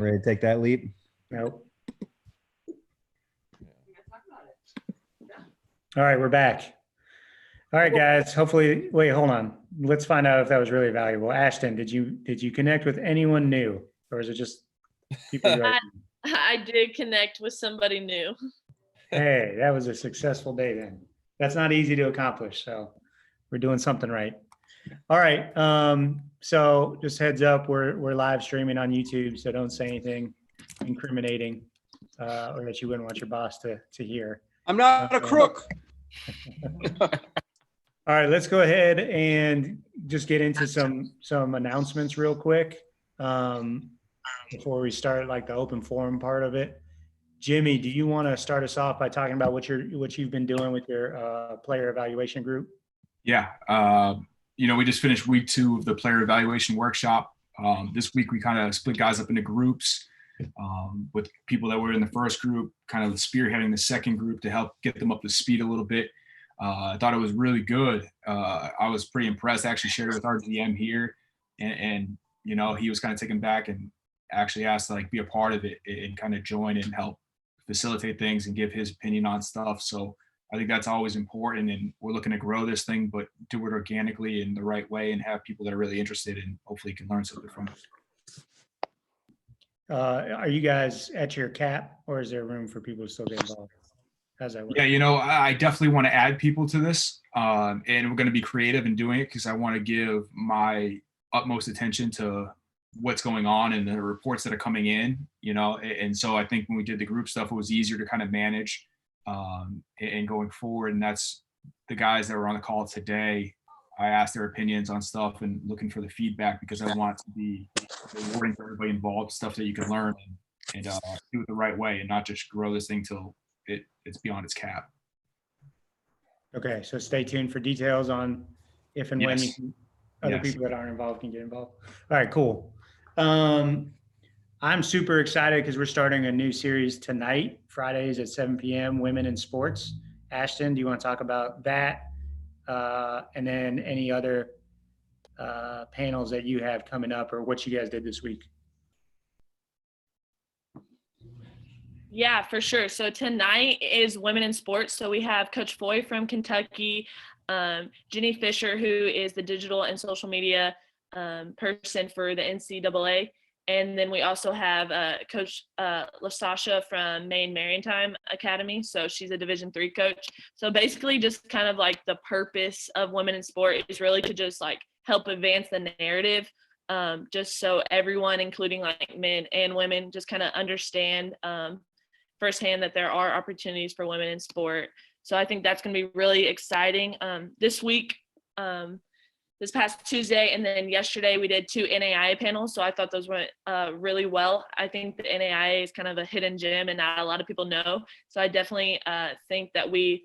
Ready to take that leap? Nope. All right, we're back. All right, guys. Hopefully, wait, hold on. Let's find out if that was really valuable. Ashton, did you connect with anyone new, or is it just people you already knew? I did connect with somebody new. Hey, that was a successful day then. That's not easy to accomplish, so we're doing something right. All right. So just heads up, we're live streaming on YouTube, so don't say anything incriminating or that you wouldn't want your boss to hear. I'm not a crook. All right, let's go ahead and just get into some announcements real quick before we start like the open forum part of it. Jimmy, do you want to start us off by talking about what you've been doing with your player evaluation group? Yeah, we just finished week 2 of the player evaluation workshop. This week we kind of split guys up into groups with people that were in the first group, kind of spearheading the second group to help get them up to speed a little bit. I thought it was really good. I was pretty impressed. I actually shared it with our GM here, and he was kind of taken back and actually asked to like be a part of it and kind of join and help facilitate things and give his opinion on stuff. So I think that's always important, and we're looking to grow this thing, but do it organically in the right way and have people that are really interested and hopefully can learn something from it. Are you guys at your cap, or is there room for people to still get involved? How's that work? Yeah, I definitely want to add people to this, and we're going to be creative in doing it because I want to give my utmost attention to what's going on and the reports that are coming in, and so I think when we did the group stuff, it was easier to kind of manage and going forward. And that's the guys that were on the call today. I asked their opinions on stuff and looking for the feedback because I want it to be rewarding for everybody involved, stuff that you can learn and do it the right way and not just grow this thing till it's beyond its cap. Okay, so stay tuned for details on if and when Yes. other Yes. people that aren't involved can get involved. All right, cool. I'm super excited because we're starting a new series tonight, Fridays at 7 p.m., Women in Sports. Ashton, do you want to talk about that? And then any other panels that you have coming up or what you guys did this week? Yeah, for sure. So tonight is Women in Sports. So we have Coach Foy from Kentucky, Jenny Fisher, who is the digital and social media person for the NCAA. And then we also have Coach LaSasha from Maine Maritime Academy. So she's a Division III coach. So basically just kind of like the purpose of Women in Sport is really to just like help advance the narrative, just so everyone, including like men and women, just kind of understand firsthand that there are opportunities for women in sport. So I think that's going to be really exciting. This week, this past Tuesday and then yesterday, we did 2 NAIA panels. So I thought those went really well. I think the NAIA is kind of a hidden gem and not a lot of people know. So I definitely think that we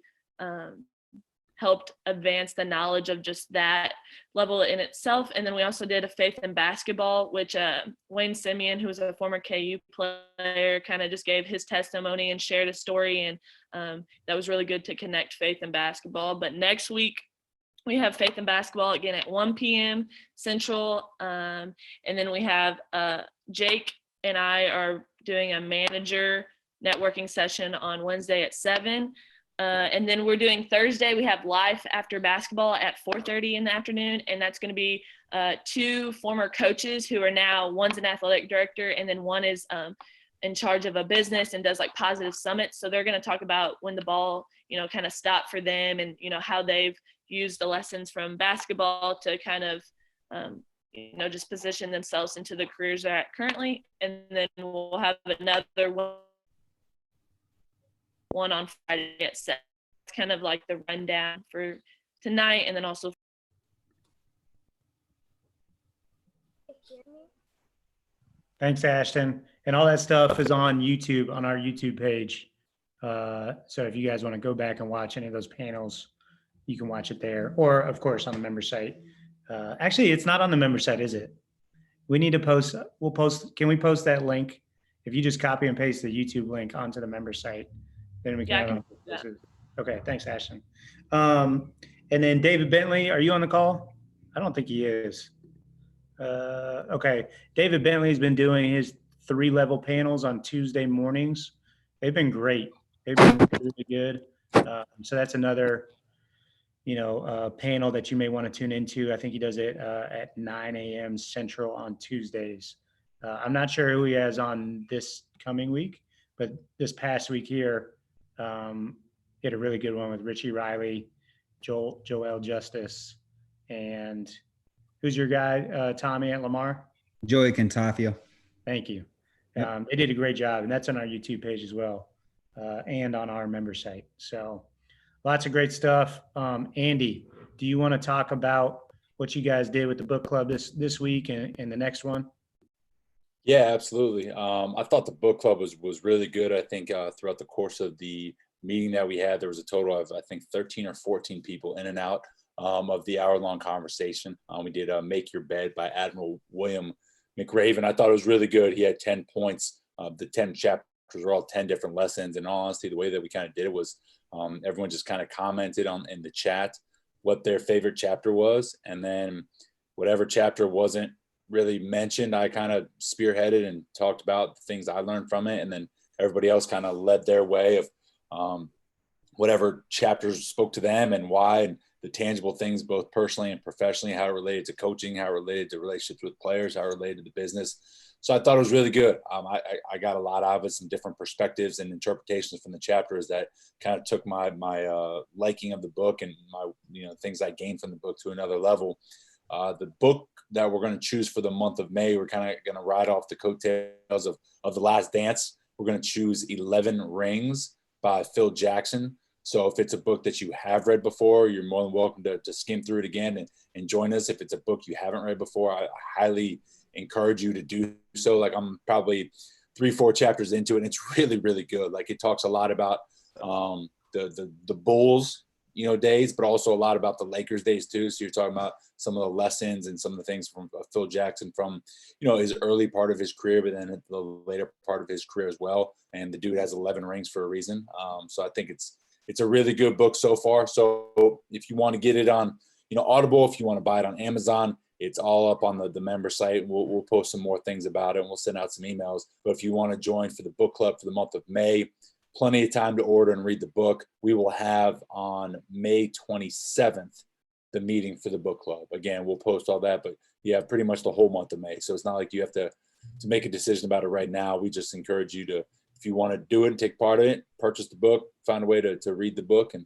helped advance the knowledge of just that level in itself. And then we also did a faith in basketball, which Wayne Simeon, who was a former KU player, kind of just gave his testimony and shared a story. And that was really good to connect faith and basketball. But next week, we have faith in basketball again at 1 p.m. Central. And then we have Jake and I are doing a manager networking session on Wednesday at 7. And then we're doing Thursday, we have Life After Basketball at 4:30 in the afternoon. And that's going to be 2 former coaches who are now, one's an athletic director and then one is in charge of a business and does like positive summits. So they're going to talk about when the ball, kind of stopped for them and, how they've used the lessons from basketball to kind of, just position themselves into the careers they're at currently. And then we'll have another one on Friday at 7. It's kind of like the rundown for tonight, and then also. Thanks, Ashton. And all that stuff is on YouTube, on our YouTube page. So if you guys want to go back and watch any of those panels, you can watch it there, or of course on the member site. Actually, it's not on the member site, is it? We need to post. Can we post that link? If you just copy and paste the YouTube link onto the member site, then we can. Okay, thanks, Ashton. And then David Bentley, are you on the call? I don't think he is. Okay, David Bentley's been doing his 3-level panels on Tuesday mornings. They've been great. They've been really good. So that's another, panel that you may want to tune into. I think he does it at 9 a.m. Central on Tuesdays. I'm not sure who he has on this coming week, but this past week here, he had a really good one with Richie Riley, Joel Justice, and who's your guy, Tommy at Lamar? Joey Cantafio. Thank you. Yep. They did a great job, and that's on our YouTube page as well, and on our member site. So lots of great stuff. Andy, do you want to talk about what you guys did with the book club this week and the next one? Yeah, absolutely. I thought the book club was really good. I think throughout the course of the meeting that we had, there was a total of, I think, 13 or 14 people in and out of the hour-long conversation. We did Make Your Bed by Admiral William McRaven. I thought it was really good. He had 10 points. The 10 chapters were all 10 different lessons. And honestly, the way that we kind of did it was everyone just kind of commented in the chat what their favorite chapter was. And then whatever chapter wasn't really mentioned, I kind of spearheaded and talked about the things I learned from it. And then everybody else kind of led their way of whatever chapters spoke to them and why, and the tangible things, both personally and professionally, how it related to coaching, how it related to relationships with players, how it related to the business. So I thought it was really good. I got a lot out of it, some different perspectives and interpretations from the chapters that kind of took my liking of the book and my things I gained from the book to another level. The book that we're going to choose for the month of May, we're kind of going to ride off the coattails of The Last Dance. We're going to choose 11 Rings by Phil Jackson. So if it's a book that you have read before, you're more than welcome to skim through it again and join us. If it's a book you haven't read before, I highly encourage you to do so. Like, I'm probably 3-4 chapters into it, and it's really, really good. Like, it talks a lot about the Bulls, days, but also a lot about the Lakers days too. So you're talking about some of the lessons and some of the things from Phil Jackson from, his early part of his career, but then the later part of his career as well. And the dude has 11 rings for a reason. So I think it's a really good book so far. So if you want to get it on, Audible, if you want to buy it on Amazon, it's all up on the member site. We'll post some more things about it, and we'll send out some emails. But if you want to join for the book club for the month of May, plenty of time to order and read the book. We will have on May 27th the meeting for the book club. Again, we'll post all that, but you have pretty much the whole month of May. So it's not like you have to make a decision about it right now. We just encourage you to, if you want to do it and take part in it, purchase the book, find a way to read the book, and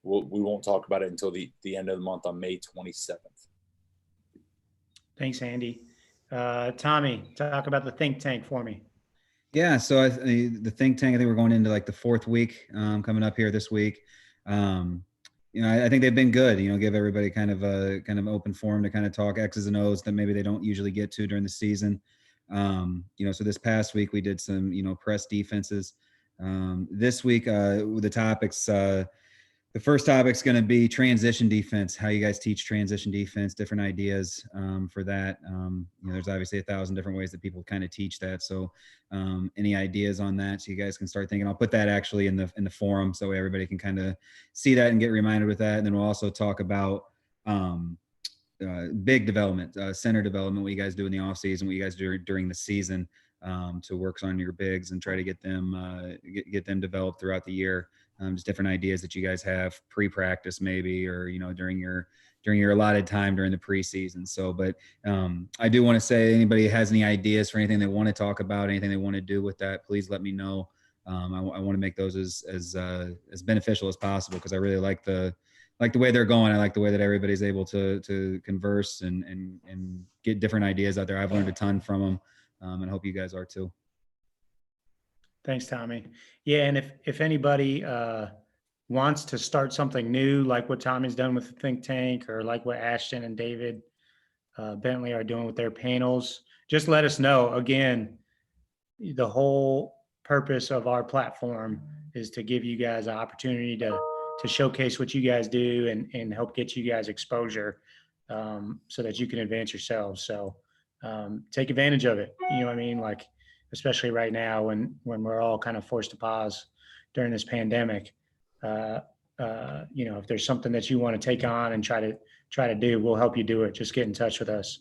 we won't talk about it until the end of the month on May 27th. Thanks, Andy. Tommy, talk about the think tank for me. Yeah, so the think tank, I think we're going into like the 4th week coming up here this week. I think they've been good. Give everybody kind of open forum to kind of talk X's and O's that maybe they don't usually get to during the season. So this past week we did some press defenses. This week with the topics, the first topic's going to be transition defense, how you guys teach transition defense, different ideas for that. There's obviously 1,000 different ways that people kind of teach that. So any ideas on that, so you guys can start thinking. I'll put that actually in the forum so everybody can kind of see that and get reminded with that. And then we'll also talk about big development, center development, what you guys do in the off season, what you guys do during the season to work on your bigs and try to get them developed throughout the year. Just different ideas that you guys have pre-practice maybe, or, during your allotted time during the preseason. So, but I do want to say, anybody has any ideas for anything they want to talk about, anything they want to do with that, please let me know. I want to make those as beneficial as possible, because I really like the way they're going. I like the way that everybody's able to converse and get different ideas out there. I've learned a ton from them, and I hope you guys are too. Thanks, Tommy. Yeah, and if anybody wants to start something new, like what Tommy's done with the think tank, or like what Ashton and David Bentley are doing with their panels, just let us know. Again, the whole purpose of our platform is to give you guys an opportunity to showcase what you guys do and help get you guys exposure so that you can advance yourselves. So take advantage of it. You know what I mean? Like, especially right now when we're all kind of forced to pause during this pandemic. If there's something that you want to take on and try to do, we'll help you do it. Just get in touch with us.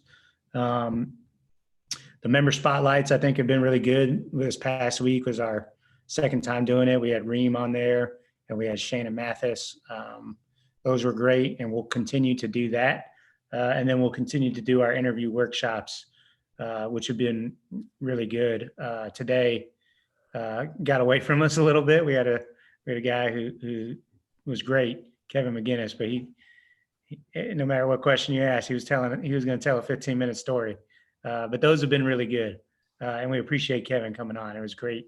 The member spotlights, I think, have been really good. This past week was our second time doing it. We had Reem on there and we had Shannon Mathis. Those were great, and we'll continue to do that. And then we'll continue to do our interview workshops, which have been really good. Today got away from us a little bit. We had a guy who was great, Kevin McGinnis, but he no matter what question you asked, he was going to tell a 15-minute story. But those have been really good. And we appreciate Kevin coming on. It was great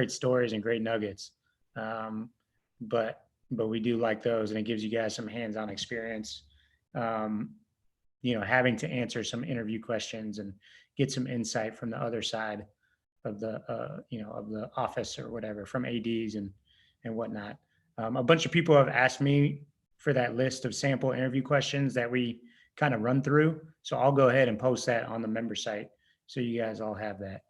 stories and great nuggets. But we do like those, and it gives you guys some hands-on experience, having to answer some interview questions and get some insight from the other side of the, of the office or whatever, from ADs and whatnot. A bunch of people have asked me for that list of sample interview questions that we kind of run through. So I'll go ahead and post that on the member site, so you guys all have that.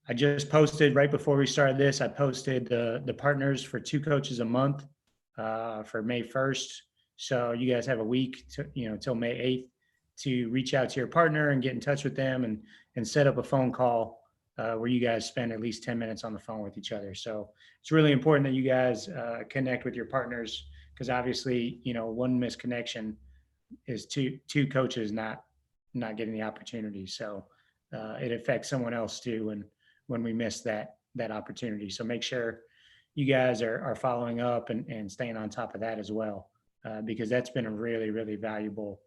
I just posted right before we started this, I posted the partners for 2 coaches a month for May 1st. So you guys have a week till May 8th to reach out to your partner and get in touch with them and set up a phone call where you guys spend at least 10 minutes on the phone with each other. So it's really important that you guys connect with your partners, because obviously, one missed connection is two coaches not getting the opportunity. So it affects someone else too when we miss that opportunity. So make sure you guys are following up and staying on top of that as well, because that's been a really, really valuable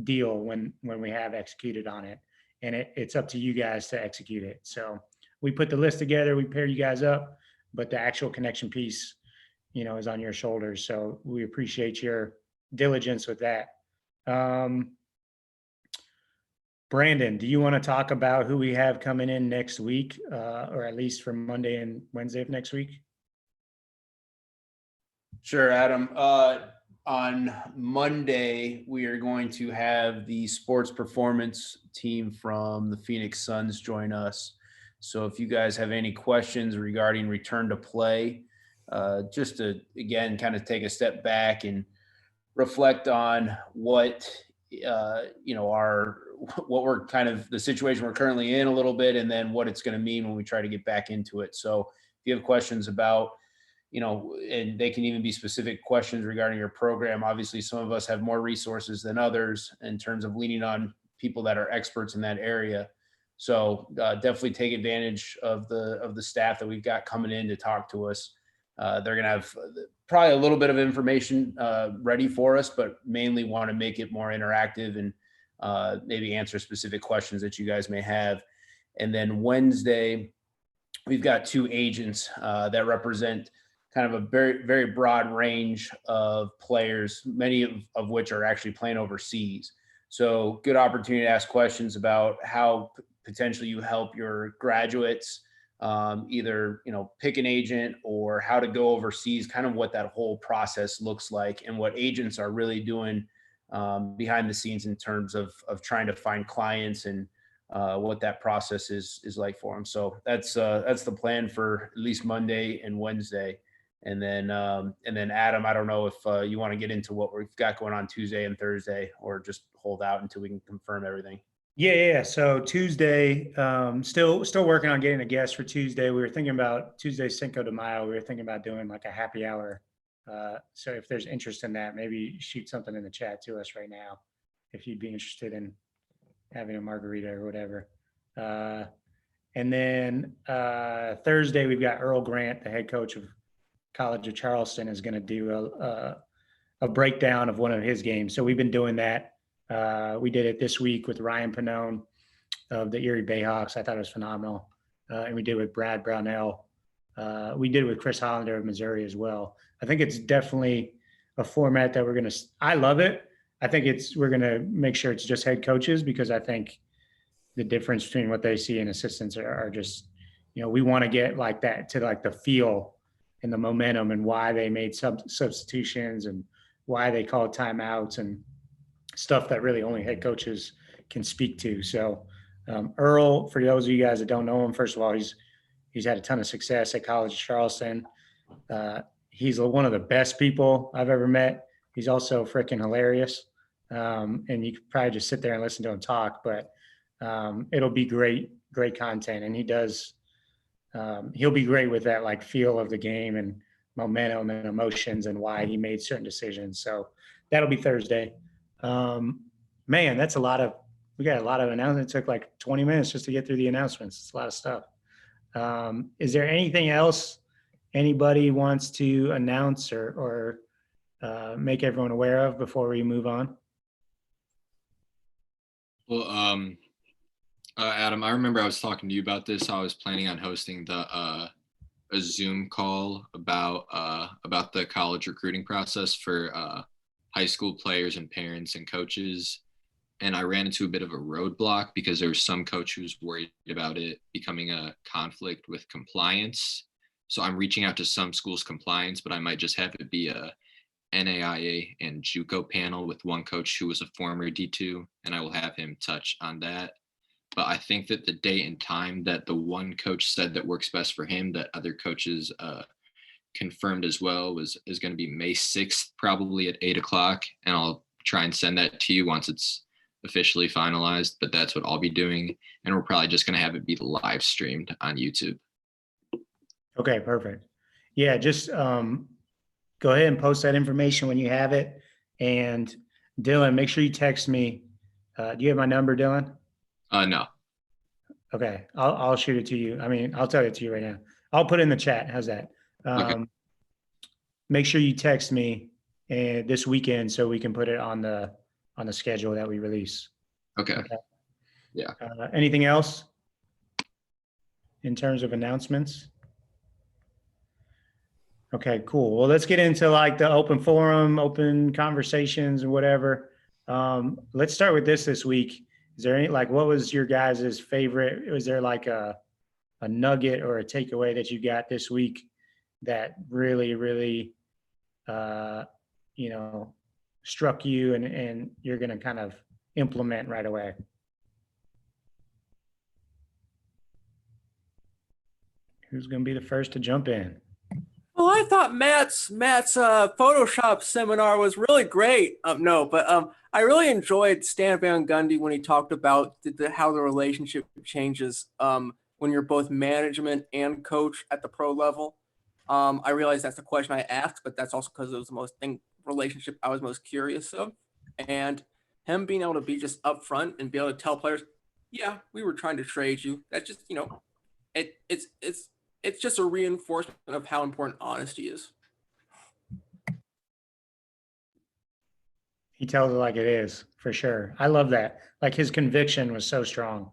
deal when we have executed on it. And it's up to you guys to execute it. So we put the list together, we pair you guys up, but the actual connection piece, is on your shoulders. So we appreciate your diligence with that. Brandon, do you want to talk about who we have coming in next week, or at least for Monday and Wednesday of next week? Sure, Adam. On Monday, we are going to have the sports performance team from the Phoenix Suns join us. So if you guys have any questions regarding return to play, just to, again, kind of take a step back and reflect on what, what we're kind of the situation we're currently in a little bit, and then what it's going to mean when we try to get back into it. So if you have questions about, and they can even be specific questions regarding your program. Obviously, some of us have more resources than others in terms of leaning on people that are experts in that area. So definitely take advantage of the staff that we've got coming in to talk to us. They're going to have probably a little bit of information ready for us, but mainly want to make it more interactive and maybe answer specific questions that you guys may have. And then Wednesday, we've got 2 agents that represent kind of a very, very broad range of players, many of which are actually playing overseas. So good opportunity to ask questions about how potentially you help your graduates either, pick an agent, or how to go overseas, kind of what that whole process looks like, and what agents are really doing behind the scenes in terms of trying to find clients and what that process is like for them. So that's the plan for at least Monday and Wednesday. And then Adam, I don't know if you want to get into what we've got going on Tuesday and Thursday, or just hold out until we can confirm everything. Yeah. So Tuesday, still working on getting a guest for Tuesday. We were thinking about Tuesday, Cinco de Mayo. We were thinking about doing like a happy hour. So if there's interest in that, maybe shoot something in the chat to us right now, if you'd be interested in having a margarita or whatever. And then Thursday, we've got Earl Grant, the head coach of College of Charleston, is going to do a breakdown of one of his games. So we've been doing that. We did it this week with Ryan Pannone of the Erie Bayhawks. I thought it was phenomenal. And we did with Brad Brownell. We did it with Chris Hollander of Missouri as well. I think it's definitely a format that I love it. I think we're going to make sure it's just head coaches, because I think the difference between what they see and assistants are just, we want to get like that to like the feel and the momentum and why they made substitutions and why they called timeouts and stuff that really only head coaches can speak to. So Earl, for those of you guys that don't know him, first of all, he's had a ton of success at College of Charleston. He's one of the best people I've ever met. He's also freaking hilarious. And you could probably just sit there and listen to him talk, but It'll be great content. And he does, he'll be great with that like feel of the game and momentum and emotions and why he made certain decisions. So that'll be Thursday. Man, that's we got a lot of announcements. It took like 20 minutes just to get through the announcements. It's a lot of stuff. Is there anything else anybody wants to announce or make everyone aware of before we move on? Well, Adam, I remember I was talking to you about this. I was planning on hosting a Zoom call about the college recruiting process for high school players and parents and coaches. And I ran into a bit of a roadblock because there was some coach who was worried about it becoming a conflict with compliance. So I'm reaching out to some schools' compliance, but I might just have it be a NAIA and JUCO panel with one coach who was a former D2, and I will have him touch on that. But I think that the date and time that the one coach said that works best for him, that other coaches confirmed as well, is going to be May 6th, probably at 8:00. And I'll try and send that to you once it's officially finalized, but that's what I'll be doing. And we're probably just going to have it be live streamed on YouTube. Okay, perfect. Yeah, just go ahead and post that information when you have it. And Dylan, make sure you text me. Do you have my number, Dylan? No. Okay, I'll shoot it to you. I mean, I'll tell it to you right now. I'll put it in the chat. How's that? Okay. Make sure you text me this weekend so we can put it on the schedule that we release. Okay. Yeah. Anything else in terms of announcements? Okay, cool. Well, let's get into like the open forum, open conversations and whatever. Let's start with this week. Is there any, like, what was your guys' favorite? Was there like a nugget or a takeaway that you got this week that really, really, struck you and you're going to kind of implement right away? Who's going to be the first to jump in? Well, I thought Matt's Photoshop seminar was really great. I really enjoyed Stan Van Gundy when he talked about how the relationship changes when you're both management and coach at the pro level. I realize that's the question I asked, but that's also because it was the relationship I was most curious of. And him being able to be just upfront and be able to tell players, yeah, we were trying to trade you. That's just, it's just a reinforcement of how important honesty is. He tells it like it is, for sure. I love that. Like his conviction was so strong,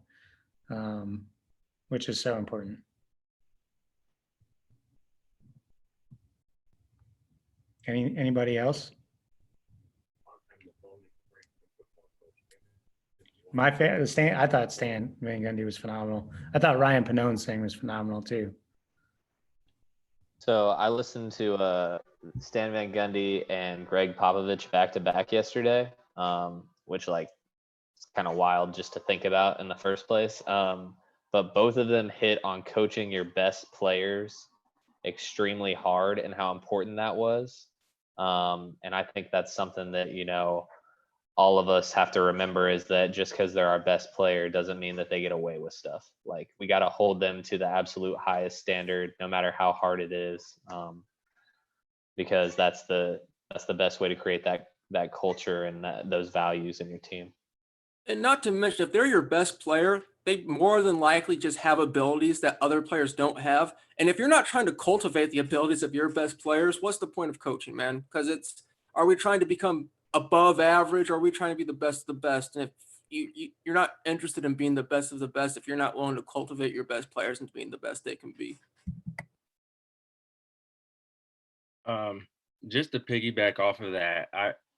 which is so important. Anybody else? I thought Stan Van Gundy was phenomenal. I thought Ryan Panone's thing was phenomenal too. So I listened to Stan Van Gundy and Greg Popovich back to back yesterday, which it's kind of wild just to think about in the first place. But both of them hit on coaching your best players extremely hard and how important that was. And I think that's something that, all of us have to remember, is that just because they're our best player doesn't mean that they get away with stuff. Like, we got to hold them to the absolute highest standard, no matter how hard it is, because that's the best way to create that culture and those values in your team. And not to mention, if they're your best player, they more than likely just have abilities that other players don't have. And if you're not trying to cultivate the abilities of your best players, what's the point of coaching, man? Because are we trying to become above average? Or are we trying to be the best of the best? And if you're not interested in being the best of the best, if you're not willing to cultivate your best players into being the best they can be. Just to piggyback off of that,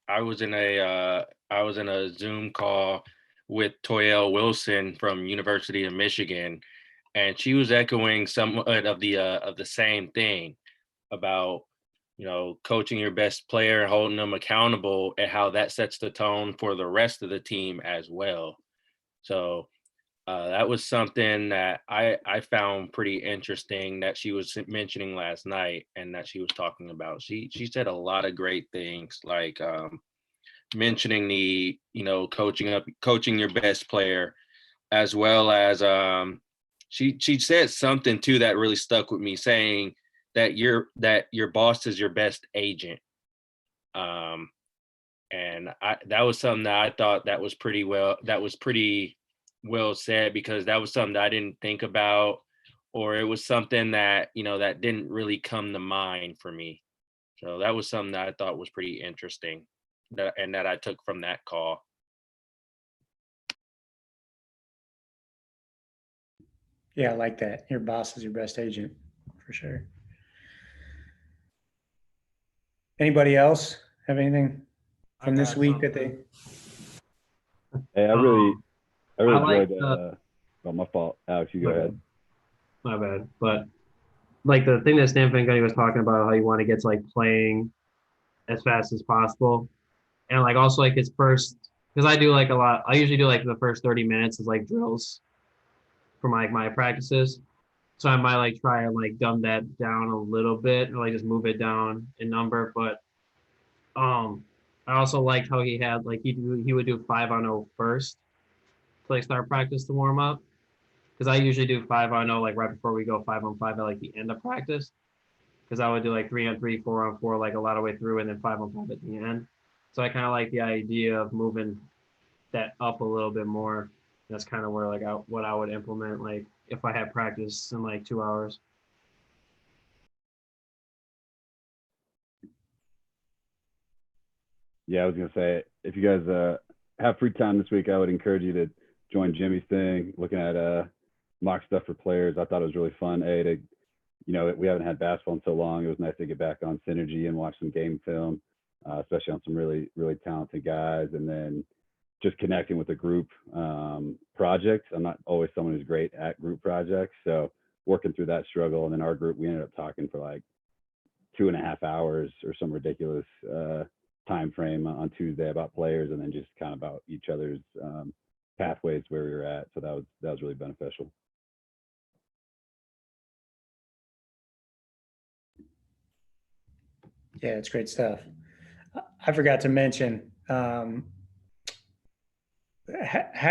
I was in a Zoom call with Toyelle Wilson from University of Michigan, and she was echoing somewhat of the same thing about coaching your best player and holding them accountable, and how that sets the tone for the rest of the team as well. So that was something that I found pretty interesting that she was mentioning last night and that she was talking about. She said a lot of great things, like mentioning the coaching your best player as well as she said something too that really stuck with me, saying that your boss is your best agent. And that was something that I thought that was pretty well said, because that was something that I didn't think about, or it was something that, that didn't really come to mind for me. So that was something that I thought was pretty interesting, and that I took from that call. Yeah, I like that. Your boss is your best agent, for sure. Anybody else have anything from this week that they? Hey, I really I like enjoyed. Oh, my fault, Alex. You go ahead. My bad. But like the thing that Stan Van Gundy was talking about, how you want to get to like playing as fast as possible, and like also like his first, because I do like a lot. I usually do like the first 30 minutes is like drills for my practices. So I might like try and like dumb that down a little bit, or like just move it down in number. But I also liked how he had like he would do 5-on-0 first to like start practice to warm up. Because I usually do 5-on-0 like right before we go 5-on-5 at like the end of practice. Because I would do like 3-on-3, 4-on-4 like a lot of way through, and then 5-on-5 at the end. So I kind of like the idea of moving that up a little bit more. That's kind of where like what I would implement like if I had practice in like 2 hours. Yeah, I was gonna say, if you guys have free time this week, I would encourage you to join Jimmy's thing, looking at mock stuff for players. I thought it was really fun. We haven't had basketball in so long. It was nice to get back on Synergy and watch some game film, especially on some really, really talented guys. And then just connecting with a group project. I'm not always someone who's great at group projects. So working through that struggle. And then our group, we ended up talking for like 2.5 hours or some ridiculous time frame on Tuesday about players, and then just kind of about each other's pathways where we were at. So that was really beneficial. Yeah, it's great stuff. I forgot to mention, how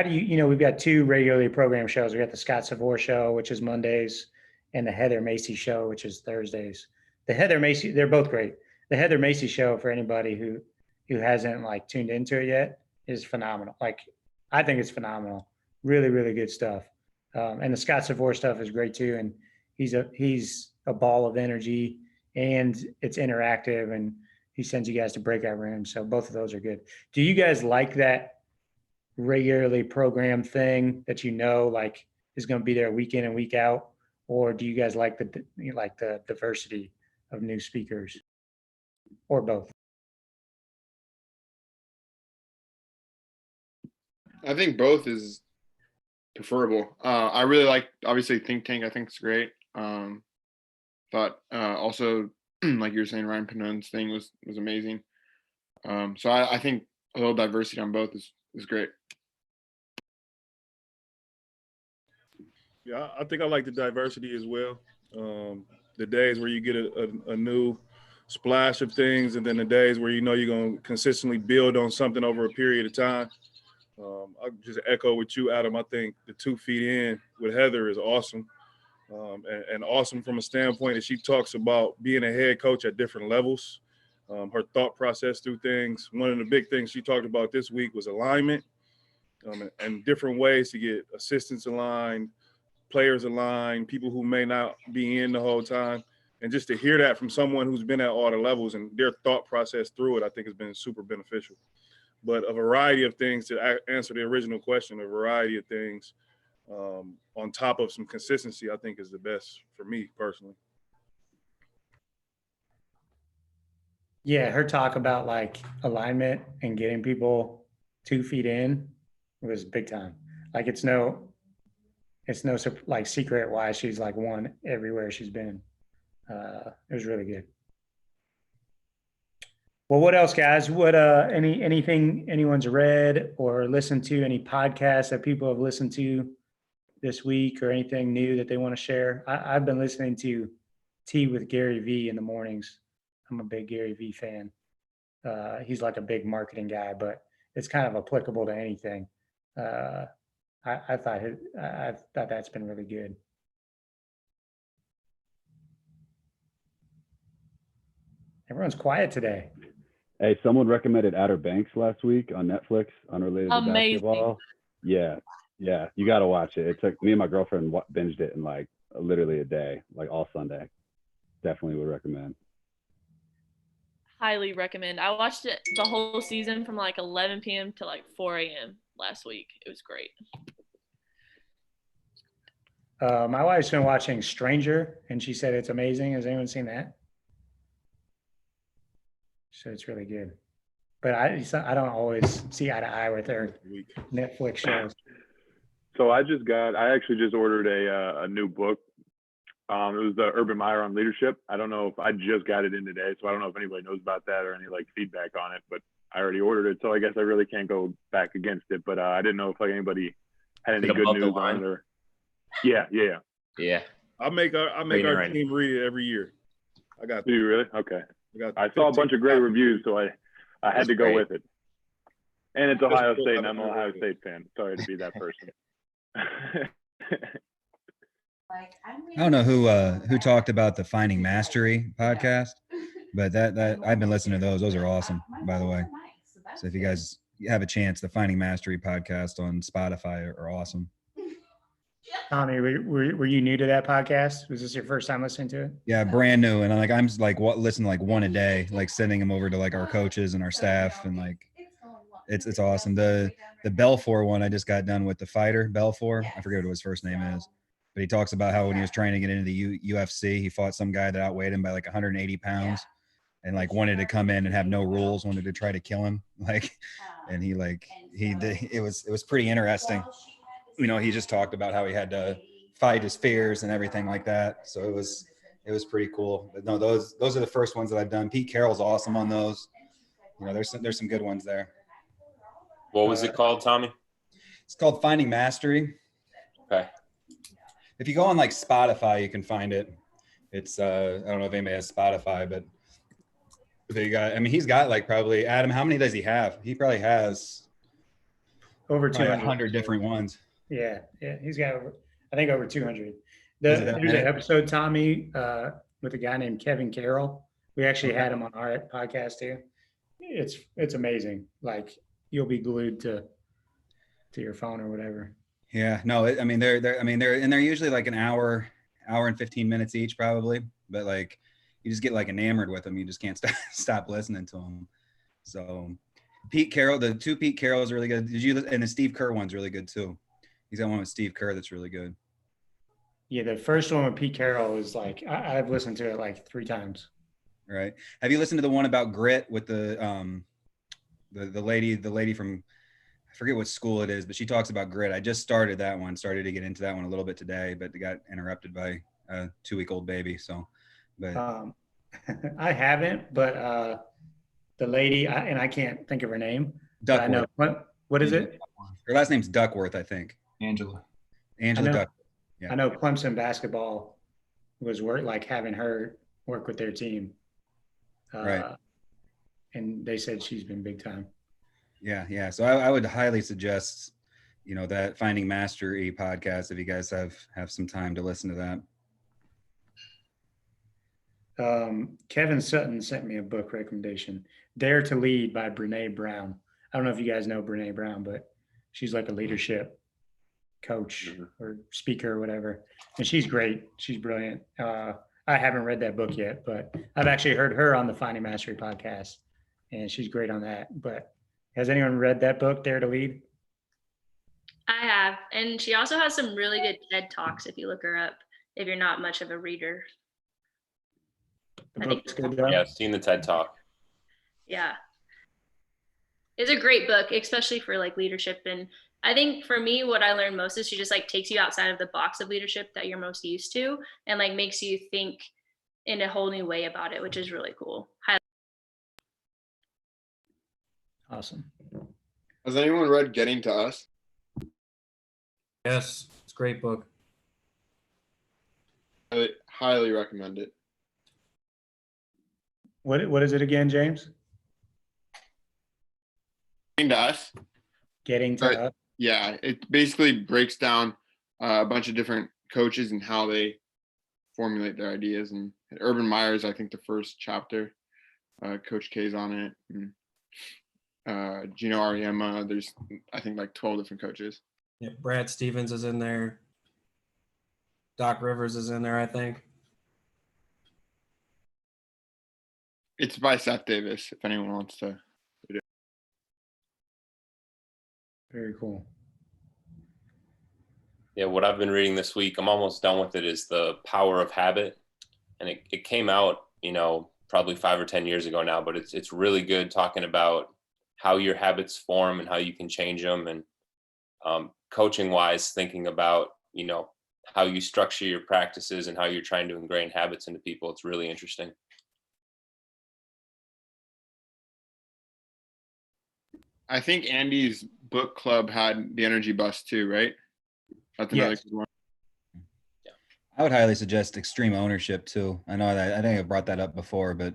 do we've got 2 regularly programmed shows. We got the Scott Savore show, which is Mondays, and the Heather Macy show, which is Thursdays. The Heather Macy, they're both great. The Heather Macy show, for anybody who hasn't like tuned into it yet, is phenomenal. Like, I think it's phenomenal. Really, really good stuff. And the Scott Savore stuff is great too. And he's a ball of energy, and it's interactive, and he sends you guys to breakout rooms. So both of those are good. Do you guys like that regularly programmed thing that like is going to be there week in and week out, or do you guys like the diversity of new speakers, or both? I think both is preferable. I really like, obviously, Think Tank. I think it's great. But also, like you were saying, Ryan Panone's thing was amazing. So I think a little diversity on both is great. Yeah, I think I like the diversity as well. The days where you get a new splash of things, and then the days where you're going to consistently build on something over a period of time. I'll just echo with you, Adam. I think the 2 feet in with Heather is awesome. And awesome from a standpoint that she talks about being a head coach at different levels, her thought process through things. One of the big things she talked about this week was alignment, and different ways to get assistants aligned, players aligned, people who may not be in the whole time. And just to hear that from someone who's been at all the levels and their thought process through it, I think has been super beneficial. But a variety of things, to answer the original question, a variety of things on top of some consistency, I think is the best for me personally. Yeah, her talk about like alignment and getting people 2 feet in was big time. Like it's no like secret why she's like won everywhere she's been. It was really good. Well, what else, guys? What anything anyone's read or listened to, any podcasts that people have listened to this week, or anything new that they want to share? I've been listening to Tea with Gary Vee in the mornings. I'm a big Gary Vee fan. He's like a big marketing guy, but it's kind of applicable to anything. I thought that's been really good. Everyone's quiet today. Hey, someone recommended Outer Banks last week on Netflix, unrelated to Amazing. basketball. Yeah, you got to watch it. It took me and my girlfriend binged it in like literally a day, like all Sunday. Definitely would recommend. Highly recommend. I watched it the whole season from like 11 p.m. to like 4 a.m. last week. It was great. My wife's been watching Stranger, and she said it's amazing. Has anyone seen that? So it's really good. But I don't always see eye to eye with her Netflix shows. So I actually just ordered a new book. It was the Urban Meyer on leadership. I don't know if I just got it in today, so I don't know if anybody knows about that or any like feedback on it, but I already ordered it. So I guess I really can't go back against it, but I didn't know if like anybody had any good news on it or. Yeah. I make our team read it every year. I got. Do you really? Okay. I saw a bunch of great reviews, so I had to go with it. And it's Ohio State, and I'm an Ohio State fan. Sorry to be that person. I don't know who talked about the Finding Mastery podcast, but that I've been listening to those. Those are awesome, by the way. So if you guys have a chance, the Finding Mastery podcast on Spotify are awesome. Tommy, were you new to that podcast? Was this your first time listening to it? Yeah, brand new, and I'm listening to like one a day, like sending them over to like our coaches and our staff, and like it's awesome. The Belfour one I just got done with, the fighter Belfour. I forget what his first name is, but he talks about how when he was trying to get into the UFC, he fought some guy that outweighed him by like 180 pounds, and like wanted to come in and have no rules, wanted to try to kill him, and it was pretty interesting. You know, he just talked about how he had to fight his fears and everything like that. So it was pretty cool. But no, those are the first ones that I've done. Pete Carroll's awesome on those. You know, there's some good ones there. What was it called, Tommy? It's called Finding Mastery. Okay. If you go on like Spotify, you can find it. It's I don't know if anybody has Spotify, but he's got like probably, Adam, how many does he have? He probably has over 200 different ones. Yeah, he's got I think over 200. There's an episode, Tommy, with a guy named Kevin Carroll. We actually had him on our podcast too. It's amazing. Like you'll be glued to your phone or whatever. Yeah, no, they're usually like an hour and 15 minutes each probably, but like you just get like enamored with them. You just can't stop listening to them. So Pete Carroll, the two Pete Carrolls are really good. And the Steve Kerr one's really good too. He's got one with Steve Kerr that's really good. Yeah, the first one with Pete Carroll is like I've listened to it like 3 times. Right. Have you listened to the one about grit with the lady from, I forget what school it is, but she talks about grit. I just started to get into that one a little bit today, but it got interrupted by a 2-week-old baby. So, but I haven't, but the lady, and I can't think of her name. Duckworth. I know, what is it? Her last name's Duckworth, I think. Angela Duckworth. Yeah. I know Clemson basketball was having her work with their team. Right. And they said she's been big time. Yeah. So I would highly suggest, that Finding Mastery podcast, if you guys have some time to listen to that. Kevin Sutton sent me a book recommendation, Dare to Lead by Brene Brown. I don't know if you guys know Brene Brown, but she's like a leadership coach or speaker or whatever. And she's great. She's brilliant. I haven't read that book yet, but I've actually heard her on the Finding Mastery podcast, and she's great on that. But has anyone read that book, Dare to Lead? I have. And she also has some really good TED Talks if you look her up, if you're not much of a reader. Yeah, I've seen the TED Talk. Yeah. It's a great book, especially for like leadership. And I think for me, what I learned most is she just like takes you outside of the box of leadership that you're most used to and like makes you think in a whole new way about it, which is really cool. Awesome. Has anyone read Getting to Us? Yes, it's a great book. I highly recommend it. What is it again, James? Getting to Us. Getting to Us. Yeah, it basically breaks down a bunch of different coaches and how they formulate their ideas. And Urban Meyer's, I think, the first chapter. Coach K's on it. And, Gino Ariema. There's, I think, like 12 different coaches. Yeah, Brad Stevens is in there. Doc Rivers is in there, I think. It's by Seth Davis, if anyone wants to read it. Very cool. Yeah, what I've been reading this week, I'm almost done with it, is The Power of Habit. And it came out, probably 5 or 10 years ago now, but it's really good, talking about how your habits form and how you can change them. And coaching wise, thinking about, how you structure your practices and how you're trying to ingrain habits into people. It's really interesting. I think Andy's book club had the Energy Bus too, right? That's another Yes. good one. I would highly suggest Extreme Ownership too. I know that I think I brought that up before, but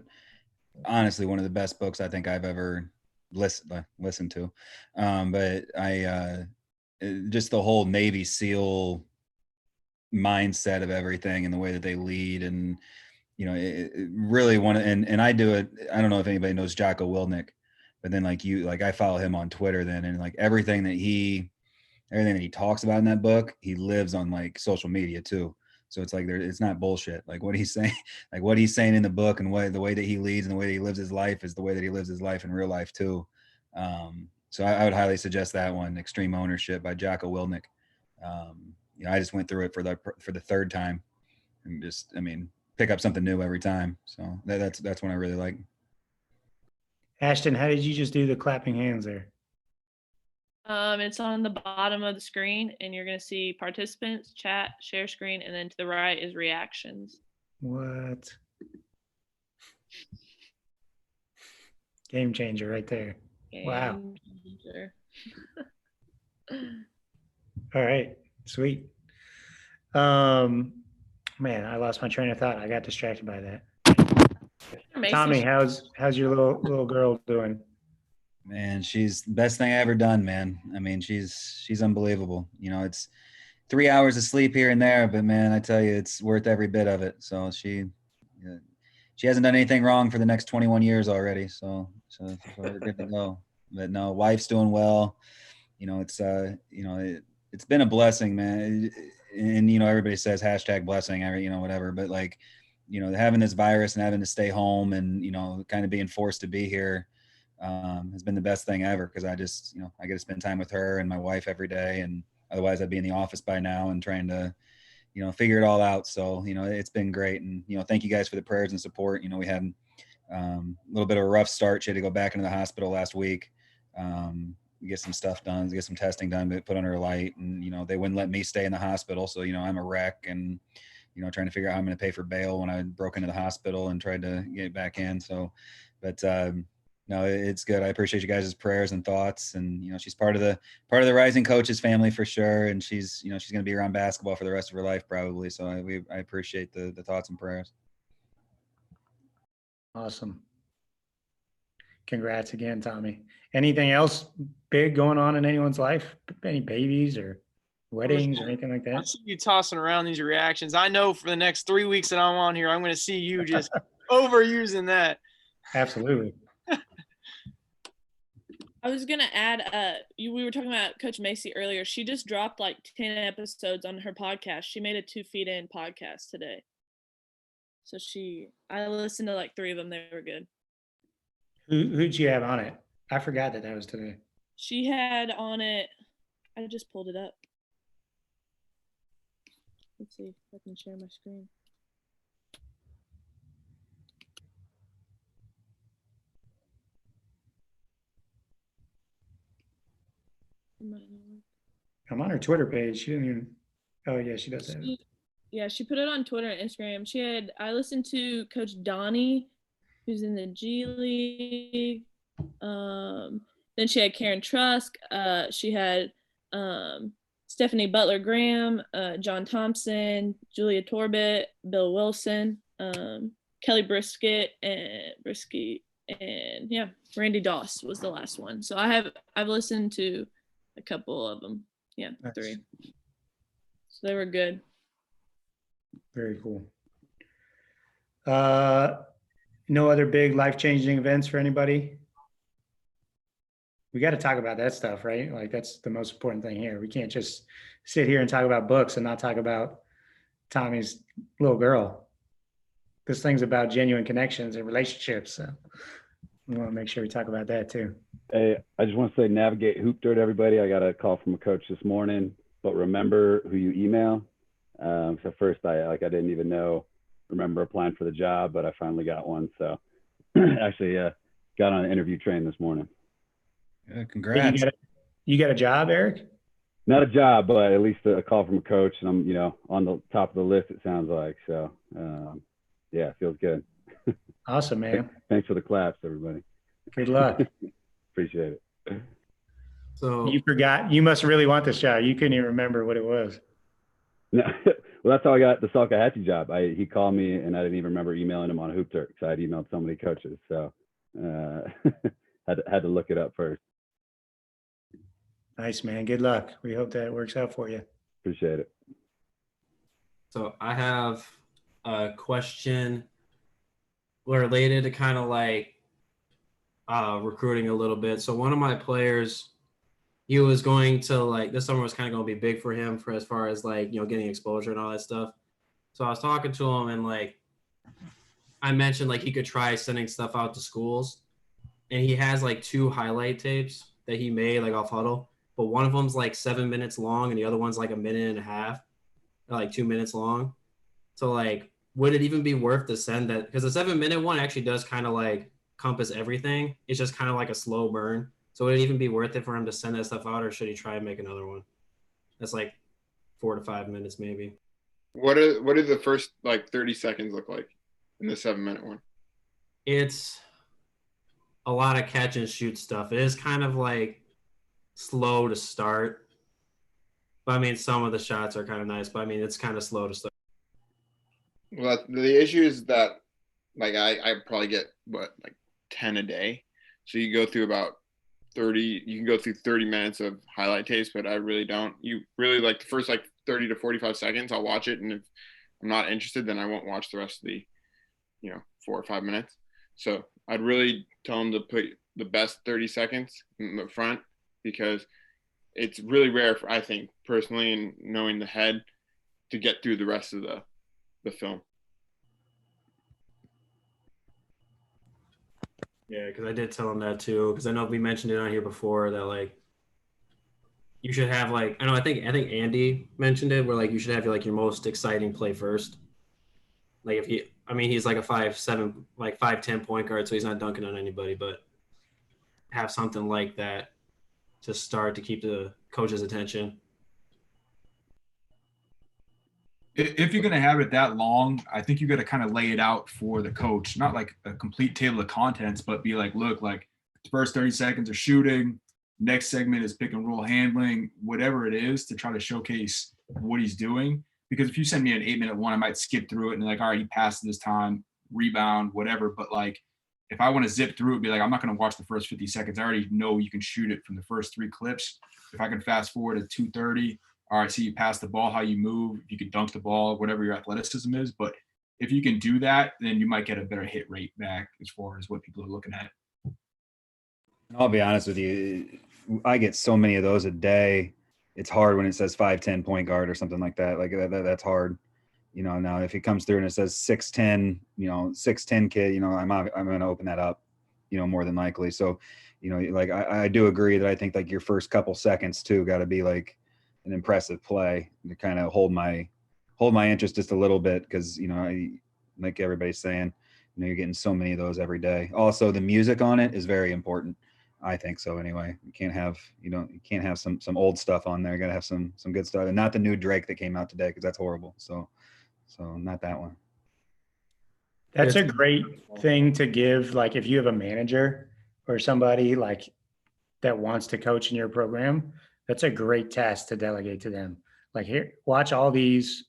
honestly, one of the best books I think I've ever listened to. But just the whole Navy SEAL mindset of everything and the way that they lead, and it really and I do it. I don't know if anybody knows Jocko Willink, but then I follow him on Twitter then, and like everything that he talks about in that book, he lives on like social media too. So it's like it's not bullshit. Like what he's saying, in the book, and the way that he leads and the way that he lives his life is the way that he lives his life in real life too. So I would highly suggest that one, Extreme Ownership by Jocko Willink. I just went through it for the third time, and pick up something new every time. So that's one I really like. Ashton, how did you just do the clapping hands there? It's on the bottom of the screen, and you're going to see participants, chat, share screen, and then to the right is reactions. What? Game changer right there. Wow. Game changer. All right. Sweet. Man, I lost my train of thought. I got distracted by that. Tommy, how's your little girl doing? Man, she's the best thing I ever done, man. I mean, she's unbelievable. It's 3 hours of sleep here and there, but man, I tell you, it's worth every bit of it. So she hasn't done anything wrong for the next 21 years already. So we're good to go. But no, wife's doing well. It's been a blessing, man. And everybody says #blessing, whatever. But having this virus and having to stay home and kind of being forced to be here has been the best thing ever, because I just I get to spend time with her and my wife every day, and otherwise I'd be in the office by now and trying to figure it all out. So it's been great, and thank you guys for the prayers and support. We had a little bit of a rough start. She had to go back into the hospital last week, get some stuff done, get some testing done, but put on her light, and they wouldn't let me stay in the hospital, so I'm a wreck, and trying to figure out how I'm going to pay for bail when I broke into the hospital and tried to get back in. So but no, it's good. I appreciate you guys' prayers and thoughts, and she's part of the Rising Coaches family for sure, and she's going to be around basketball for the rest of her life probably. So I appreciate the thoughts and prayers. Awesome. Congrats again, Tommy. Anything else big going on in anyone's life? Any babies or weddings or anything like I that? see you tossing around these reactions. I know for the next 3 weeks that I'm on here, I'm going to see you just overusing that. Absolutely. I was gonna add, we were talking about Coach Macy earlier. She just dropped like 10 episodes on her podcast. She made a 2 Feet In podcast today. So I listened to like 3 of them. They were good. Who'd you have on it? I forgot that was today. She had on it, I just pulled it up. Let's see if I can share my screen. I'm on her Twitter page. She didn't even. Oh yeah, she does have it. Yeah, she put it on Twitter and Instagram. I listened to Coach Donnie, who's in the G League. Then she had Karen Trusk. She had Stephanie Butler Graham, John Thompson, Julia Torbett, Bill Wilson, Kelly Brisket, and yeah, Randy Doss was the last one. So I've listened to a couple of them. Yeah, Nice. 3. So they were good. Very cool. No other big life-changing events for anybody? We got to talk about that stuff, right? Like that's the most important thing here. We can't just sit here and talk about books and not talk about Tommy's little girl. This thing's about genuine connections and relationships. So we want to make sure we talk about that too. Hey, I just want to say navigate Hoop Dirt, everybody. I got a call from a coach this morning, but remember who you email. So first I didn't even remember applying for the job, but I finally got one. So actually got on an interview train this morning. Yeah, congrats. You got a job, Eric? Not a job, but at least a call from a coach, and I'm, on the top of the list, it sounds like. So, yeah, it feels good. Awesome, man. Thanks for the claps, everybody. Good luck. Appreciate it. So You forgot. You must really want this job. You couldn't even remember what it was. No, well, that's how I got the Salkehatchie job. He called me, and I didn't even remember emailing him on Hoop Dirt because I had emailed so many coaches. So, had to look it up first. Nice, man. Good luck. We hope that works out for you. Appreciate it. So I have a question related to kind of like recruiting a little bit. So one of my players, he was going to like this summer was kind of going to be big for him for as far as like, getting exposure and all that stuff. So I was talking to him and like I mentioned like he could try sending stuff out to schools, and he has like 2 highlight tapes that he made like off Huddle. But one of them's like 7 minutes long and the other one's like 1.5 minutes, like 2 minutes long. So like, would it even be worth to send that? Because the 7-minute one actually does kind of like compass everything. It's just kind of like a slow burn. So would it even be worth it for him to send that stuff out, or should he try and make another one? That's like 4 to 5 minutes maybe. What do the first like 30 seconds look like in the 7-minute one? It's a lot of catch and shoot stuff. It is kind of like slow to start, but I mean some of the shots are kind of nice, but I mean it's kind of slow to start. Well, the issue is that like I probably get like 10 a day, so you go through about 30. You can go through 30 minutes of highlight tapes, but I really don't. You really like the first like 30 to 45 seconds. I'll watch it, and if I'm not interested, then I won't watch the rest of the 4 or 5 minutes. So I'd really tell them to put the best 30 seconds in the front, because it's really rare, I think, personally, and knowing the head, to get through the rest of the film. Yeah, because I did tell him that too, because I know we mentioned it on here before that like you should have like I think Andy mentioned it, where like you should have like your most exciting play first. Like if he's like a 5'7", like 5'10" point guard, so he's not dunking on anybody, but have something like that to start to keep the coach's attention. If you're going to have it that long, I think you got to kind of lay it out for the coach, not like a complete table of contents, but be like, look, like the first 30 seconds are shooting, next segment is pick and roll handling, whatever it is, to try to showcase what he's doing. Because if you send me an 8-minute one, I might skip through it and like, all right, he passed this time, rebound, whatever. But like, if I want to zip through it, be like, I'm not going to watch the first 50 seconds. I already know you can shoot it from the first 3 clips. If I can fast forward to 2:30, all right, see you pass the ball, how you move, if you can dunk the ball, whatever your athleticism is. But if you can do that, then you might get a better hit rate back as far as what people are looking at. I'll be honest with you. I get so many of those a day. It's hard when it says 5'10" point guard or something like that. Like that's hard. Now if it comes through and it says 6'10", 6'10" kid, I'm going to open that up, more than likely. So, like I do agree that I think like your first couple seconds too got to be like an impressive play to kind of hold my interest just a little bit, because like everybody's saying, you're getting so many of those every day. Also, the music on it is very important. I think so anyway. You can't have some old stuff on there. You gotta have some good stuff, and not the new Drake that came out today, because that's horrible. So not that one. That's a great thing to give. Like if you have a manager or somebody like that wants to coach in your program, that's a great task to delegate to them. Like, here, watch all these.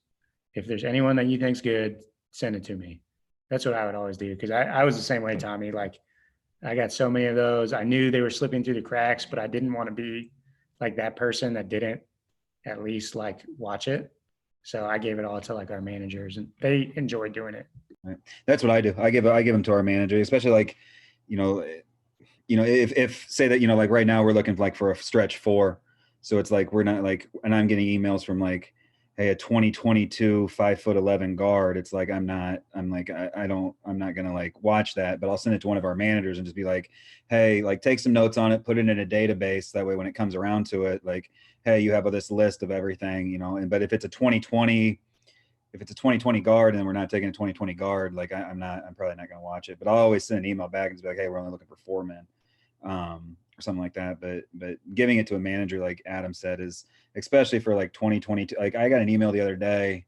If there's anyone that you think's good, send it to me. That's what I would always do, because I was the same way, Tommy. Like I got so many of those. I knew they were slipping through the cracks, but I didn't want to be like that person that didn't at least like watch it. So I gave it all to like our managers, and they enjoyed doing it. Right. That's what I do. I give them to our manager, especially like, you know, if say that, like right now we're looking for a stretch 4. So it's like, we're not like, and I'm getting emails from like, hey, a 2022 5'11" guard. It's like, I'm not going to like watch that, but I'll send it to one of our managers and just be like, hey, like take some notes on it, put it in a database. That way, when it comes around to it, like, hey, you have this list of everything, but if it's a 2020 guard and we're not taking a 2020 guard, like I'm probably not going to watch it, but I'll always send an email back and just be like, hey, we're only looking for 4 men, or something like that. But giving it to a manager, like Adam said, is especially for like 2022. Like I got an email the other day.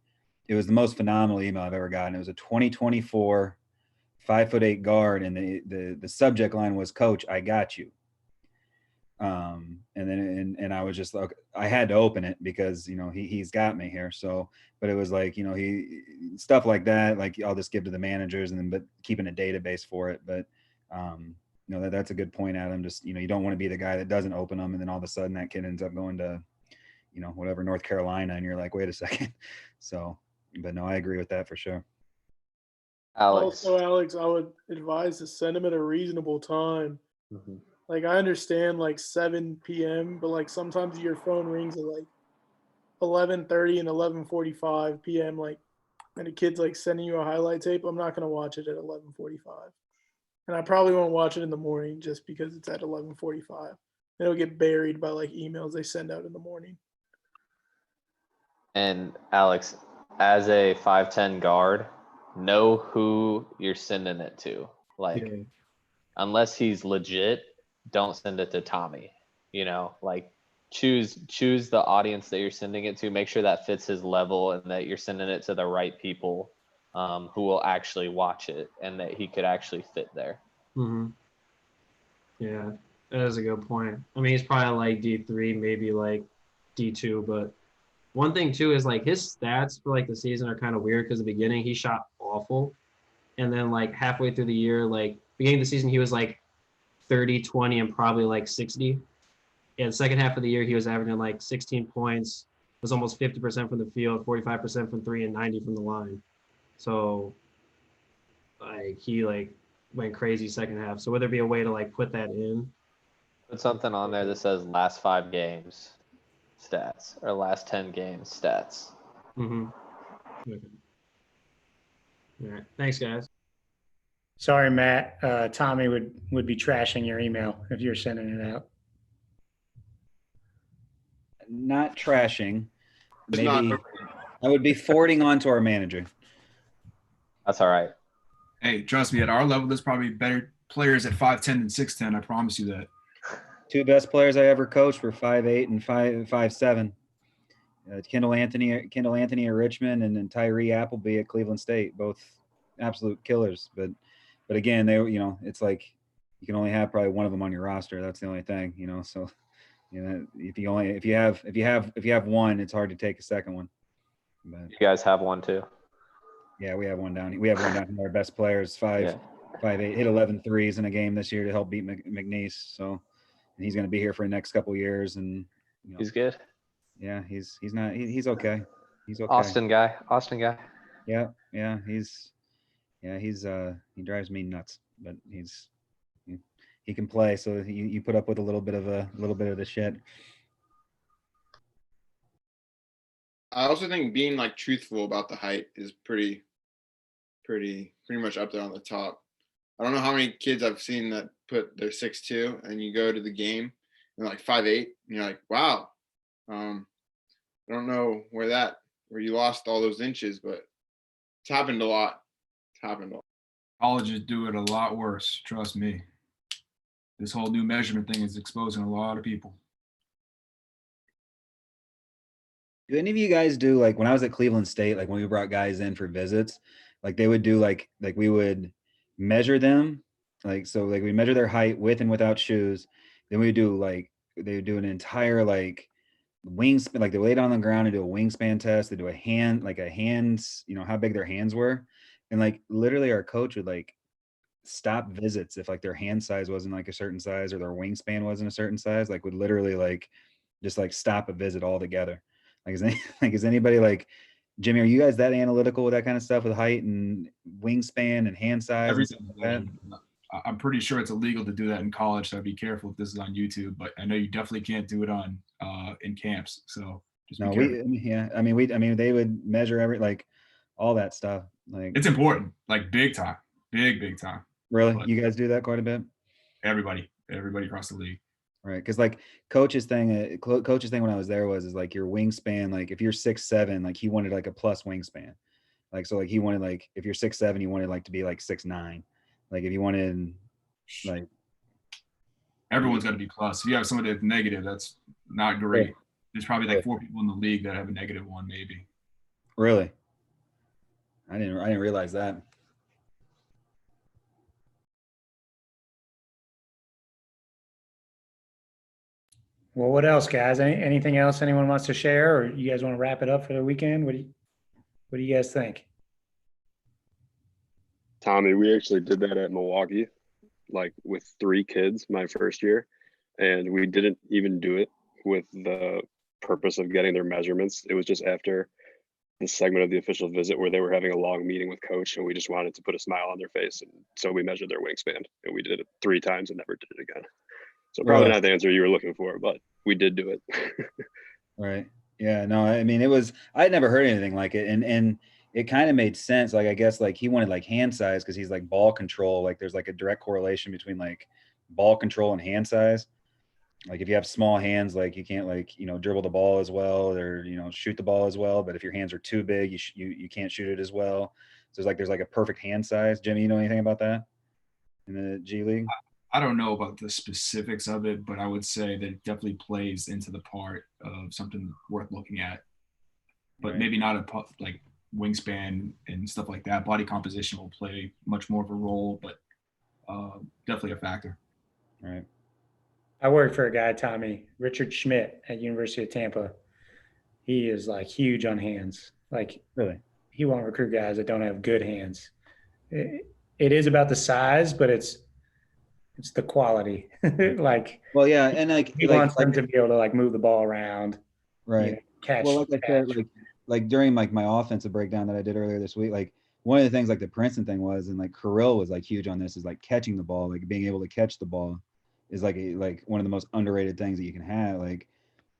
It was the most phenomenal email I've ever gotten. It was a 2024 5'8" guard. And the subject line was, "Coach, I got you." And I was just like, I had to open it because, he's got me here. So, but it was like, he stuff like that, like I'll just give to the managers but keeping a database for it. But, that's a good point, Adam. Just, you don't want to be the guy that doesn't open them. And then all of a sudden that kid ends up going to, whatever, North Carolina. And you're like, wait a second. So, but no, I agree with that for sure. Alex. Also, Alex, I would advise to send them at a reasonable time. Mm-hmm. Like, I understand like 7 p.m., but like sometimes your phone rings at like 11:30 and 11:45 p.m. Like, and the kid's like sending you a highlight tape. I'm not going to watch it at 11:45. And I probably won't watch it in the morning just because it's at 11:45. It'll get buried by like emails they send out in the morning. And Alex, as a 5'10" guard, know who you're sending it to. Like, unless he's legit, don't send it to Tommy. Like choose the audience that you're sending it to. Make sure that fits his level and that you're sending it to the right people who will actually watch it and that he could actually fit there. Mm-hmm. Yeah, that is a good point. I mean, he's probably like D3, maybe like D2, but one thing too is like his stats for like the season are kind of weird because the beginning he shot awful. And then like halfway through the year, like beginning of the season, he was like 30, 20, and probably like 60. And second half of the year, he was averaging like 16 points, was almost 50% from the field, 45% from 3, and 90 from the line. So like he like went crazy second half. So would there be a way to like put that in? Put something on there that says last 5 games stats or last 10 games stats. Mm-hmm. Okay. All right. Thanks, guys. Sorry, Matt. Tommy would be trashing your email if you're sending it out. Not trashing. It's Maybe not. I would be forwarding on to our manager. That's all right. Hey, trust me, at our level, there's probably better players at 5'10" than 6'10". I promise you that. 2 best players I ever coached were 5'8" and 5'7". Kendall Anthony at Richmond, and then Tyree Appleby at Cleveland State, both absolute killers. But again, they, it's like you can only have probably one of them on your roster. That's the only thing, So, if you have one, it's hard to take a second one. But you guys have one too. Yeah, we have one down. We have one down. Our best players, 5'8", hit 11 threes in a game this year to help beat McNeese. So, and he's going to be here for the next couple of years. And he's good. Yeah, he's okay. He's okay. Austin guy. Yeah, he drives me nuts, but he can play. So you put up with a little bit of the shit. I also think being like truthful about the height is pretty much up there on the top. I don't know how many kids I've seen that put their 6'2" and you go to the game and like 5'8", and you're like, wow. I don't know where you lost all those inches, but it's happened a lot. Colleges do it a lot worse. Trust me. This whole new measurement thing is exposing a lot of people. Do any of you guys do, like when I was at Cleveland State, like when we brought guys in for visits, like they would do like we would measure them, like so like we measure their height with and without shoes. Then we would do they would do an entire like wingspan, like they lay down on the ground and do a wingspan test. They do a hands, how big their hands were. And like literally our coach would like stop visits if like their hand size wasn't like a certain size or their wingspan wasn't a certain size, like would literally like just like stop a visit altogether. Like, is anybody like, Jimmy, are you guys that analytical with that kind of stuff with height and wingspan and hand size and Everything. stuff like that? I'm pretty sure it's illegal to do that in college, so be careful if this is on YouTube. But I know you definitely can't do it on in camps. So just be No, careful. they would measure like all that stuff. Like, It's important, like big time, big time. really, But you guys do that quite a bit? everybody across the league. Right, because like coach's thing when I was there is like your wingspan. Like if you're 6'7", like he wanted like a plus wingspan. Like so, like he wanted like if you're 6'7", he wanted like to be like 6'9". Like if you wanted like Everyone's got to be plus. If you have somebody that's negative, that's not great. Yeah. There's probably like 4 people in the league that have a negative one, maybe. Really, I didn't realize that. Well, what else, guys? Anything else anyone wants to share, or you guys want to wrap it up for the weekend? What do you guys think? Tommy, we actually did that at Milwaukee, like with 3 kids my first year, and we didn't even do it with the purpose of getting their measurements. It was just after the segment of the official visit where they were having a long meeting with coach, and we just wanted to put a smile on their face, and so we measured their wingspan, and we did it 3 times and never did it again. So probably Really? not the answer you were looking for, but we did do it. Right. Yeah. No, I mean, I'd never heard anything like it. And it kind of made sense. Like, I guess like he wanted like hand size because he's like ball control. Like there's like a direct correlation between like ball control and hand size. Like if you have small hands, like you can't like, dribble the ball as well or, shoot the ball as well. But if your hands are too big, you can't shoot it as well. So there's like a perfect hand size. Jimmy, you know anything about that in the G League? I don't know about the specifics of it, but I would say that it definitely plays into the part of something worth looking at. But Right. maybe not like wingspan and stuff like that. Body composition will play much more of a role, but definitely a factor. Right. I worked for a guy, Tommy, Richard Schmidt at University of Tampa. He is like huge on hands. Like Really? he won't recruit guys that don't have good hands. It is about the size, but it's the quality. Like, Well, yeah. And like, he wants them to be able to like move the ball around, right. catch. Well, like I said, like during like my offensive breakdown that I did earlier this week, like one of the things like the Princeton thing was, and like Kirill was like huge on this, is like catching the ball, like being able to catch the ball is like one of the most underrated things that you can have. Like,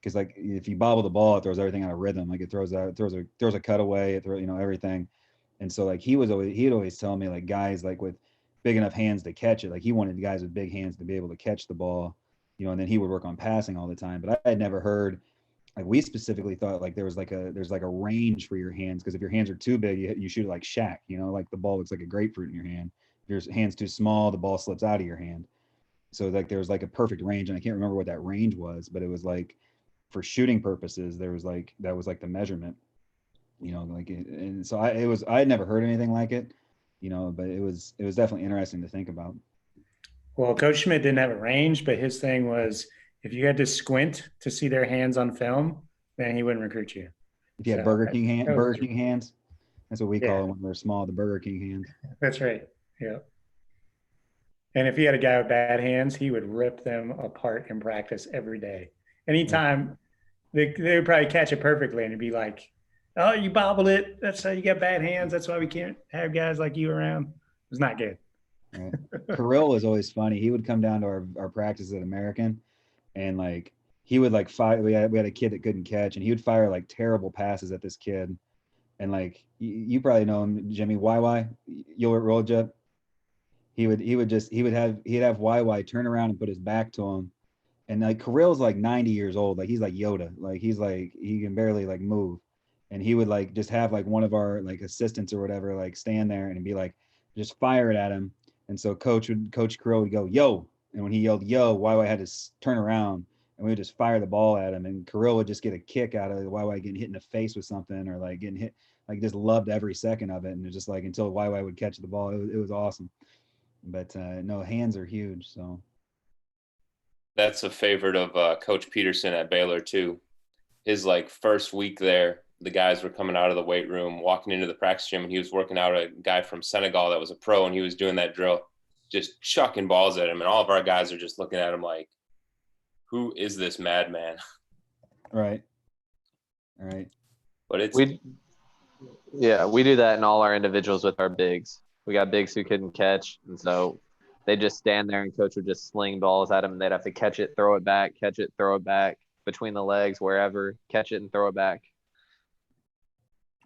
because like if you bobble the ball, it throws everything out of rhythm. Like it throws a cutaway, it throws everything. And so like he'd always tell me like guys like with big enough hands to catch it. Like he wanted guys with big hands to be able to catch the ball, and then he would work on passing all the time. But I had never heard, like we specifically thought like there's like a range for your hands, because if your hands are too big, you shoot it like Shaq, like the ball looks like a grapefruit in your hand. If your hand's too small, the ball slips out of your hand. So like there's like a perfect range, and I can't remember what that range was, but it was like for shooting purposes, that was like the measurement, and so I had never heard anything like it, but it was definitely interesting to think about. Well, Coach Schmidt didn't have a range, but his thing was if you had to squint to see their hands on film, then he wouldn't recruit you. If you had Burger King hands, that's what we call them when we're small, the Burger King hands. That's right. Yeah. And if he had a guy with bad hands, he would rip them apart in practice every day. Anytime they would probably catch it perfectly, and he'd be like, "Oh, you bobbled it. That's how you got bad hands. That's why we can't have guys like you around." It's not good. Right. Kirill was always funny. He would come down to our practice at American, and like he would like fire. We had a kid that couldn't catch, and he would fire like terrible passes at this kid. And like you probably know him, Jimmy. YY, you'll roll Jet. He'd have YY turn around and put his back to him, and like Kirill's like 90 years old. Like he's like Yoda. Like he's like he can barely like move, and he would like just have like one of our like assistants or whatever like stand there and be like just fire it at him. And so Coach Kirill would go, "Yo," and when he yelled "Yo," YY had to turn around, and we would just fire the ball at him, and Kirill would just get a kick out of YY getting hit in the face with something, or like getting hit, like just loved every second of it, and it just like until YY would catch the ball, it was awesome. But no, hands are huge. So that's a favorite of Coach Peterson at Baylor too. His like first week there, the guys were coming out of the weight room, walking into the practice gym, and he was working out a guy from Senegal that was a pro, and he was doing that drill, just chucking balls at him, and all of our guys are just looking at him like, "Who is this madman?" Right. All right. But it's We do that in all our individuals with our bigs. We got bigs who couldn't catch, and so they just stand there and coach would just sling balls at them, and they'd have to catch it, throw it back, catch it, throw it back between the legs, wherever, catch it and throw it back.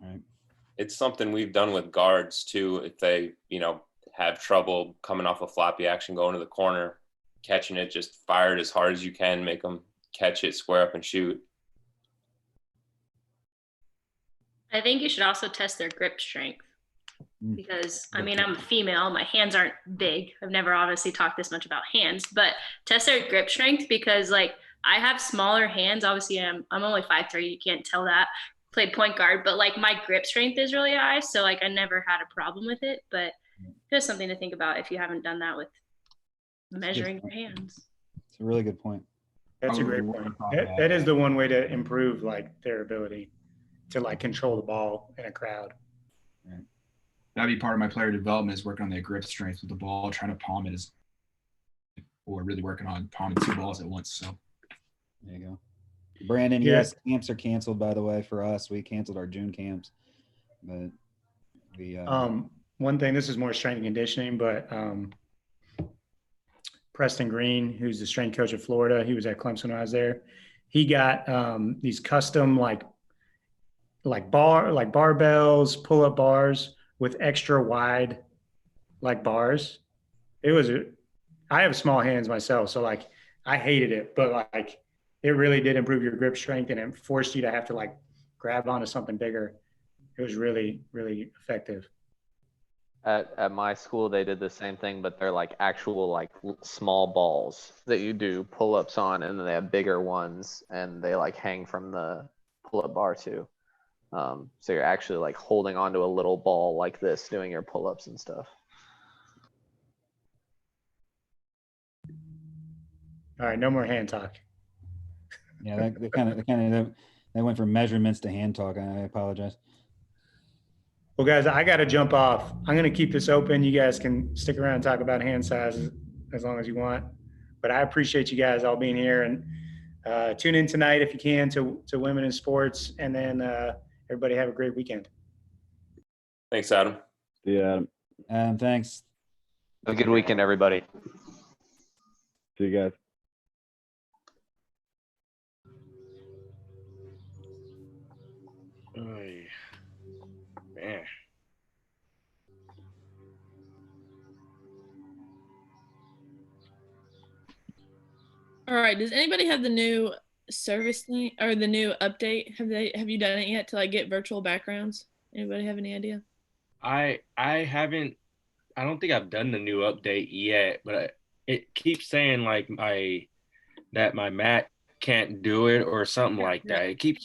Right. it's something we've done with guards too. If they, have trouble coming off a floppy action, going to the corner, catching it, just fire it as hard as you can, make them catch it, square up and shoot. I think you should also test their grip strength because I'm a female, my hands aren't big. I've never obviously talked this much about hands, but test their grip strength because I have smaller hands. Obviously I'm only 5'3", you can't tell that. Played point guard, but my grip strength is really high. So I never had a problem with it, but just something to think about if you haven't done that with measuring your hands. It's a really good point. That's a great point. That is the one way to improve their ability to control the ball in a crowd. Right. That'd be part of my player development, is working on their grip strength with the ball, trying to palm it or really working on palming two balls at once. So there you go. Brandon, yes, camps are canceled, by the way, for us. We canceled our June camps, but we one thing, this is more strength and conditioning, but Preston Green, who's the strength coach of Florida, he was at Clemson when I was there. He got these custom barbells, pull-up bars with extra wide bars. I have small hands myself, so I hated it, but it really did improve your grip strength and it forced you to have to grab onto something bigger. It was really, really effective. At my school, they did the same thing, but they're actual small balls that you do pull-ups on, and then they have bigger ones, and they hang from the pull-up bar too. So you're actually holding onto a little ball like this, doing your pull-ups and stuff. All right, no more hand talk. Yeah, they went from measurements to hand talk. I apologize. Well, guys, I got to jump off. I'm going to keep this open. You guys can stick around and talk about hand sizes as long as you want. But I appreciate you guys all being here, and tune in tonight if you can to Women in Sports, and then everybody have a great weekend. Thanks, Adam. Yeah, Adam. Thanks. Have a good weekend, everybody. See you guys. Man. All right. Does anybody have the new service thing or the new update? Have you done it yet to get virtual backgrounds? Anybody have any idea? I haven't. I don't think I've done the new update yet, but it keeps saying my Mac can't do it or something like that. It keeps saying